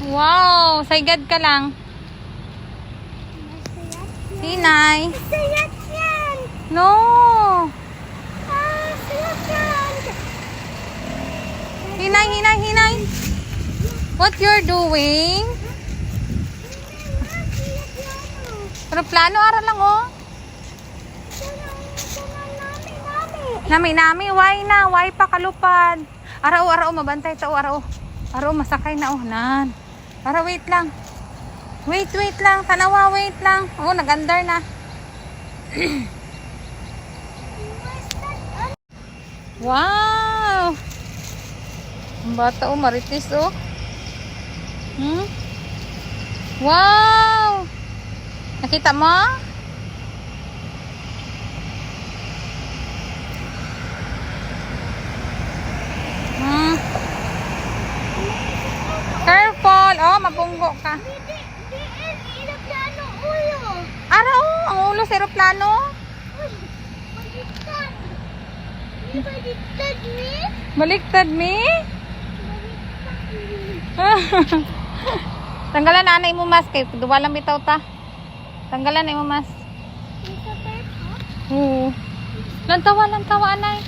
Wow, saygad ka lang. Hinay. No. Hinay, hinay, hinay. What you're doing? Aeroplano, ara lang oh. Nami, why na? Why pa kalupad? Arao, mabantay tao, arao. Arao, masakay na oh, nan. Ara, wait lang. Wait lang. Tanawa, wait lang. Oh, nag-andar na. Wow! Ang bata oh, maritis oh. Wow! Nakita mo? Careful! Oh, mabunggo ka. Ara oh, ang ulo sa aeroplano. Baliktad me? Tanggalan na anay mo mask kay duwa lang bitaw ta. Tanggalan na mo mask. Oo. Lantawa anay.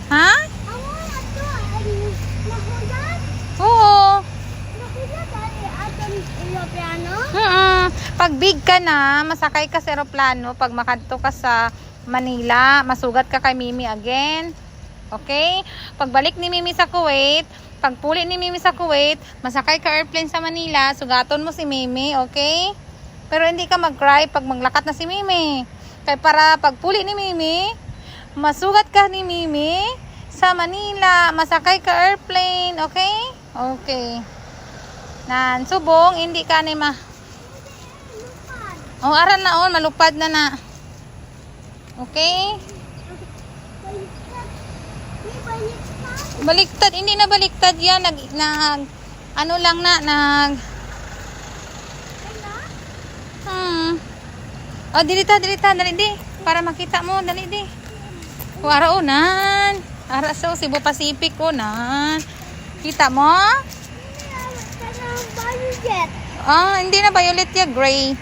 Ha? Oo. Pag big ka na, masakay ka sa aeroplano, pag makadto ka sa Manila, masugat ka kay Mimi again. Okay? Pagbalik ni Mimi sa Kuwait, pagpuli ni Mimi sa Kuwait, masakay ka airplane sa Manila, sugaton mo si Mimi, okay? Pero hindi ka mag-cry pag maglakat na si Mimi. Kaya para pagpuli ni Mimi, masugat ka ni Mimi sa Manila, masakay ka airplane, okay? Okay. Nan, subong, hindi ka ni Oh, aral na on, malupad na. Okay? Baliktad, hindi na baliktad yan. Ano lang na, Oh, dilita, dali di. Para makita mo, dali di. O, ara unan. Ara so, Cebu Pacific unan. Kita mo? Hindi na violet ya, gray.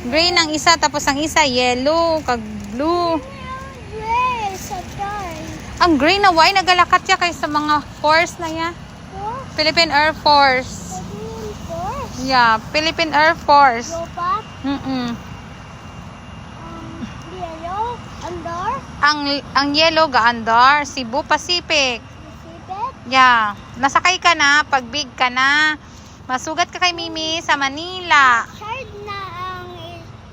Gray ng isa, tapos ang isa yellow, kag blue. Ang gray na why nagalakat ya kay sa mga force na ya. Philippine Air Force. Yeah, Philippine Air Force. Ang yellow gaandar, Cebu Pacific. Yeah, nasakay ka na, pag big ka na. Masugat ka kay Mimi sa Manila. Shard na ang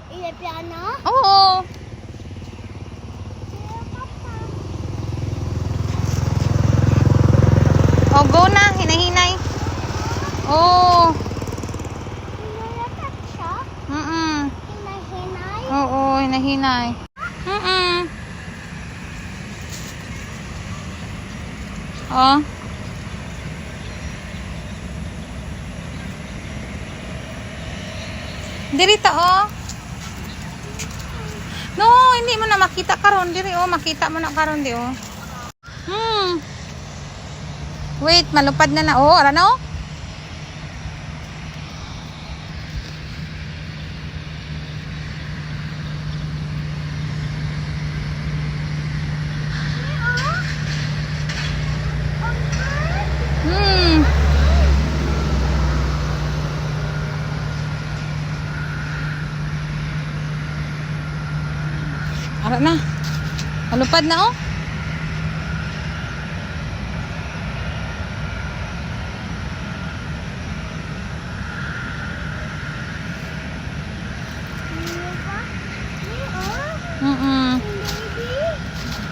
Ilepiano? Oo. Oh, go na, hinay-hinay. Oh. Hinalakat siya? Hinahinay? Oo, hinahinay. Oh. Dirita oh. No, hindi mo na makita karon diri oh, makita mo na karon di oh. Wait, malupad na oh, ara no? Ara na. Malupad na oh.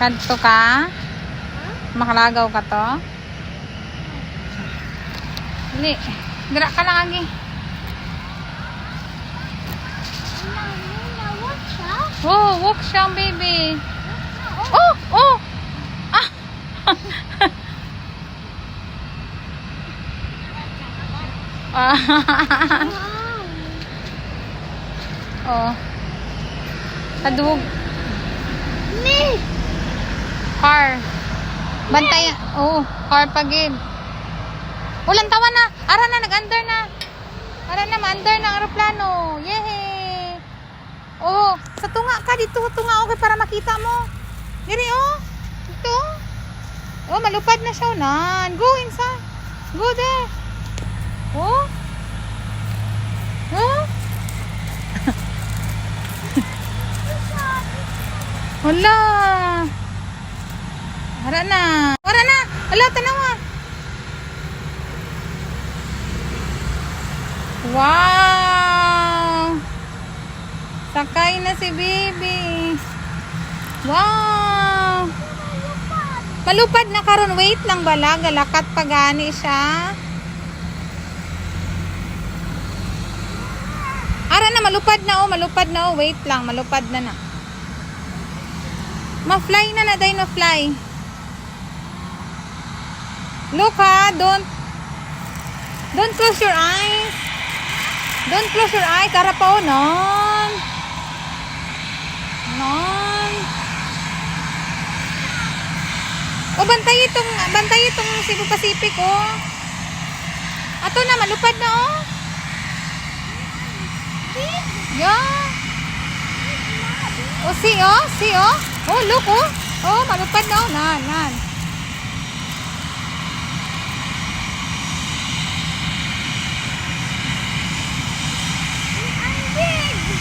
Kadto ka? Makalagaw ka to? Dili. Dira ka lang agi. Oh, walk siya, baby. Oh! Ah! Oh. Kadug. Car. Bantay. Oh, car pagid. Ulan tawa na. Ara na, nag-under na. Ara na, ma-under na ang aeroplano. Yehey! Oh, sa tunga ka dito, sa tunga, okay, para makita mo. Diri, oh. Ito. Oh, malupad na siya, nan. Go inside. Go there. Oh. Oh. Hala. Ara na. Ara na. Hala, tanawa. Wow. Sakay na si Bibi. Wow. Malupad na karon. Wait lang bala. Galakat pa gani siya. Ara na, malupad na oh. Malupad na oh. Wait lang. Malupad na na. Ma-fly na na. Dahil ma-fly. Look ha. Don't close your eyes. Don't close your eyes. Ara pa oh. Non. Non. O, bantay itong Cebu Pacific, oh. Ato na, malupad na, oh. Yeah. Oh, see, oh. See, oh. Oh, look, oh. Oh, malupad na, oh. Nan.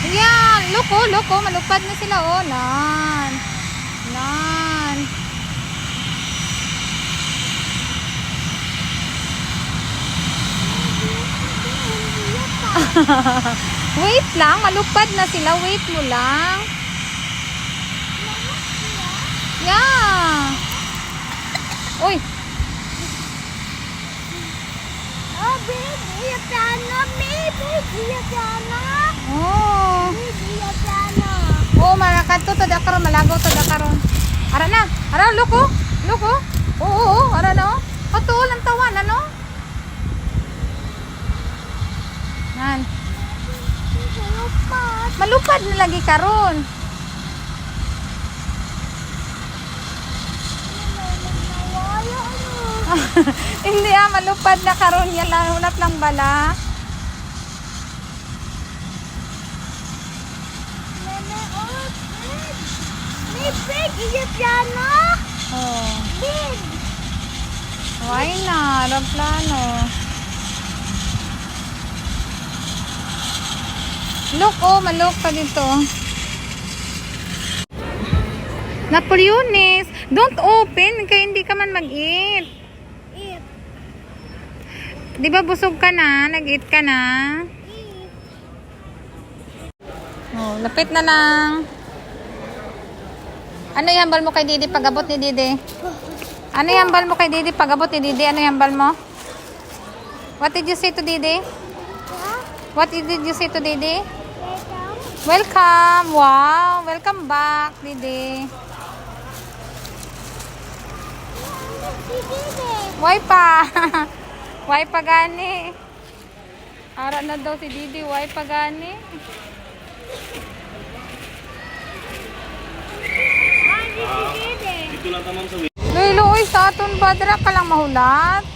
Yeah, look, oh. Malupad na sila, oh. Nan. Wait lang, malupad na sila. Wait mo lang. Yeah. Uy. Oh, baby, yung piano. Baby, yung piano. Oh. Baby, yung piano. Oh, malakad to. Tada karon, malagaw to da karon. Ara na. Ara, look, oh. Look, oh. Oo. Ara na, oh. Patuol ang tawan, ano? Nan. Malupad na lagi karon. Hindi malupad na karon yan lang. Unat lang bala. May big yung piano. Oh. Big. Why na? Aeroplano. Look, oh, malok pa dito. Napoleones, don't open kaya hindi ka man mag-eat. Eat. Di ba busog ka na? Nag-eat ka na? Eat. Oh, lapit na lang. Ano ihambal mo kay Didi pag-abot ni Didi? Ano ihambal mo kay Didi pag-abot ni Didi? Ano ihambal mo? What did you say to Didi? What did you say to Didi? Welcome! Wow! Welcome back, Didi. Why pa? Why pa gani? Ara na daw si Didi. Why pa gani? Dito lang tamang sa Luloy sa aton badra ka lang mahulat.